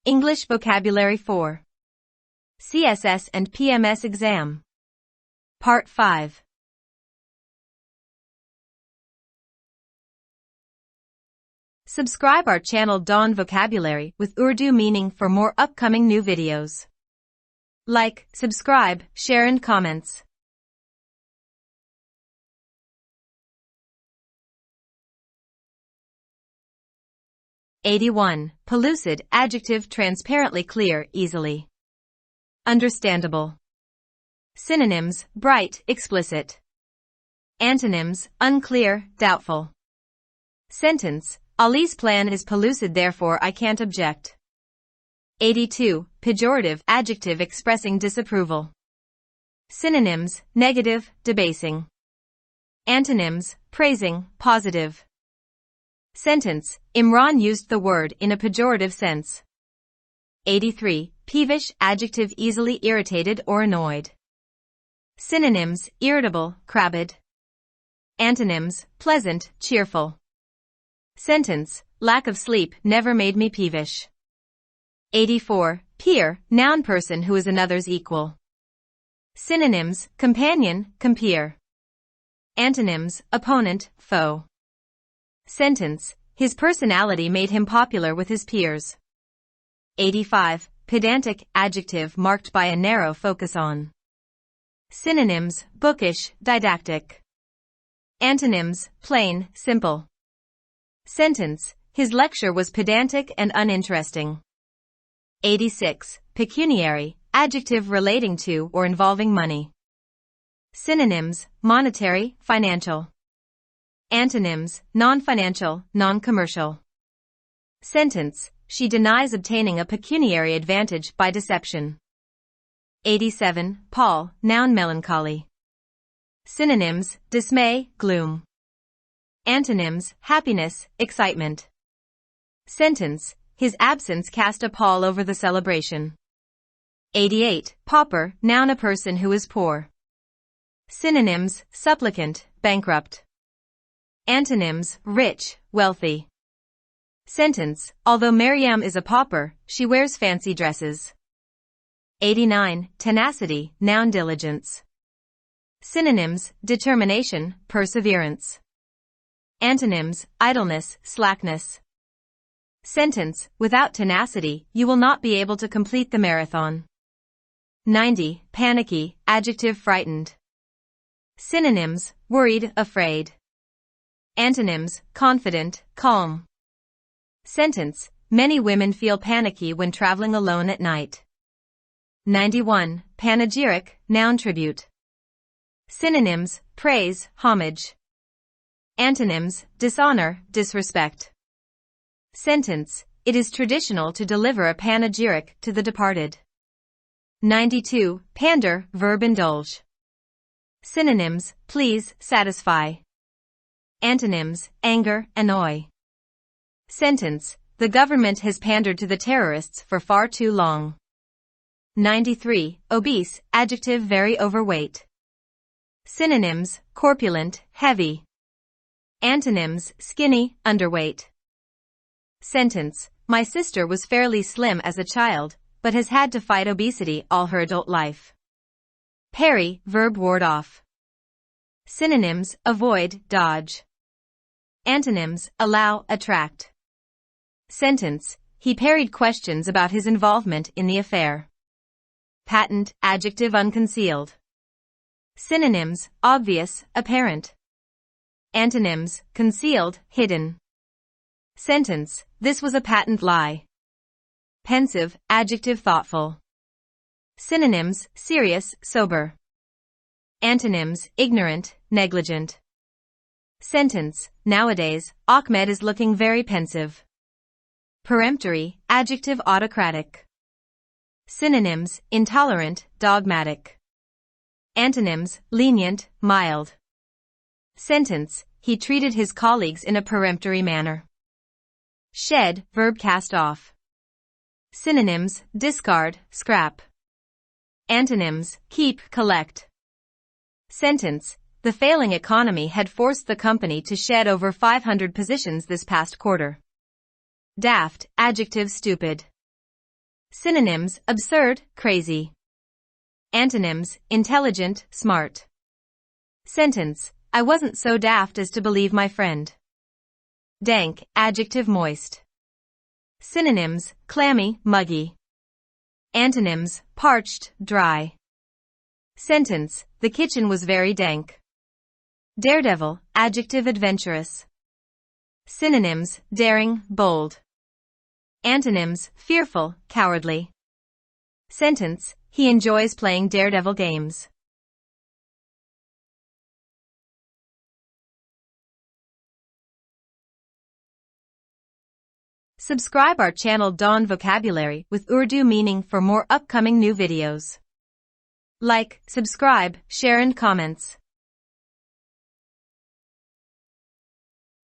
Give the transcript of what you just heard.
English Vocabulary 4. CSS and PMS Exam. Part 5. Subscribe our channel Dawn Vocabulary with Urdu meaning for more upcoming new videos. Like, subscribe, share and comments. #81. Pellucid, adjective transparently clear, easily understandable. Synonyms, bright, explicit. Antonyms, unclear, doubtful. Sentence, Ali's plan is pellucid therefore I can't object. 82. Pejorative, adjective expressing disapproval. Synonyms, negative, debasing. Antonyms, praising, positive. Sentence, Imran used the word in a pejorative sense. 83. Peevish, adjective easily irritated or annoyed. Synonyms, irritable, crabbed. Antonyms, pleasant, cheerful. Sentence, lack of sleep never made me peevish. 84. Peer, noun person who is another's equal. Synonyms, companion, compeer. Antonyms, opponent, foe. Sentence, his personality made him popular with his peers. 85. Pedantic, adjective marked by a narrow focus on. Synonyms, bookish, didactic. Antonyms, plain, simple. Sentence, his lecture was pedantic and uninteresting. 86. Pecuniary, adjective relating to or involving money. Synonyms, monetary, financial. Antonyms, nonfinancial, noncommercial. Sentence, she denies obtaining a pecuniary advantage by deception. 87. PALL, noun melancholy. Synonyms, dismay, gloom. Antonyms, happiness, excitement. Sentence, his absence cast a pall over the celebration. 88. Pauper, noun a person who is poor. Synonyms, supplicant, bankrupt. Antonyms, rich, wealthy. Sentence, although Maryam is a pauper, she wears fancy dresses. 89. Tenacity, noun diligence. Synonyms, determination, perseverance. Antonyms, idleness, slackness. Sentence, without tenacity, you will not be able to complete the marathon. 90. Panicky, adjective frightened. Synonyms, worried, afraid. Antonyms, confident, calm. Sentence, many women feel panicky when traveling alone at night. 91. Panegyric, noun tribute. Synonyms, praise, homage. Antonyms, dishonor, disrespect. Sentence, it is traditional to deliver a panegyric to the departed. 92. Pander, verb indulge. Synonyms, please, satisfy. Antonyms, anger, annoy. Sentence, the government has pandered to the terrorists for far too long. 93. Obese, adjective very overweight. Synonyms, corpulent, heavy. Antonyms, skinny, underweight. Sentence, my sister was fairly slim as a child, but has had to fight obesity all her adult life. Parry, verb ward off. Synonyms, avoid, dodge. Antonyms, allow, attract. Sentence, he parried questions about his involvement in the affair. Patent, adjective unconcealed. Synonyms, obvious, apparent. Antonyms, concealed, hidden. Sentence, this was a patent lie. Pensive, adjective thoughtful. Synonyms, serious, sober. Antonyms, ignorant, negligent. Sentence, nowadays, Ahmed is looking very pensive. Peremptory, adjective autocratic. Synonyms, intolerant, dogmatic. Antonyms, lenient, mild. Sentence, he treated his colleagues in a peremptory manner. Shed, verb cast off. Synonyms, discard, scrap. Antonyms, keep, collect. Sentence, the failing economy had forced the company to shed over 500 positions this past quarter. Daft, adjective stupid. Synonyms, absurd, crazy. Antonyms, intelligent, smart. Sentence, I wasn't so daft as to believe my friend. DANK, adjective, moist. Synonyms, clammy, muggy. Antonyms, parched, dry. Sentence, the kitchen was very dank. Daredevil, adjective, adventurous. Synonyms, daring, bold. Antonyms, fearful, cowardly. Sentence, he enjoys playing daredevil games. Subscribe our channel Dawn Vocabulary with Urdu meaning for more upcoming new videos. Like, subscribe, share and comments.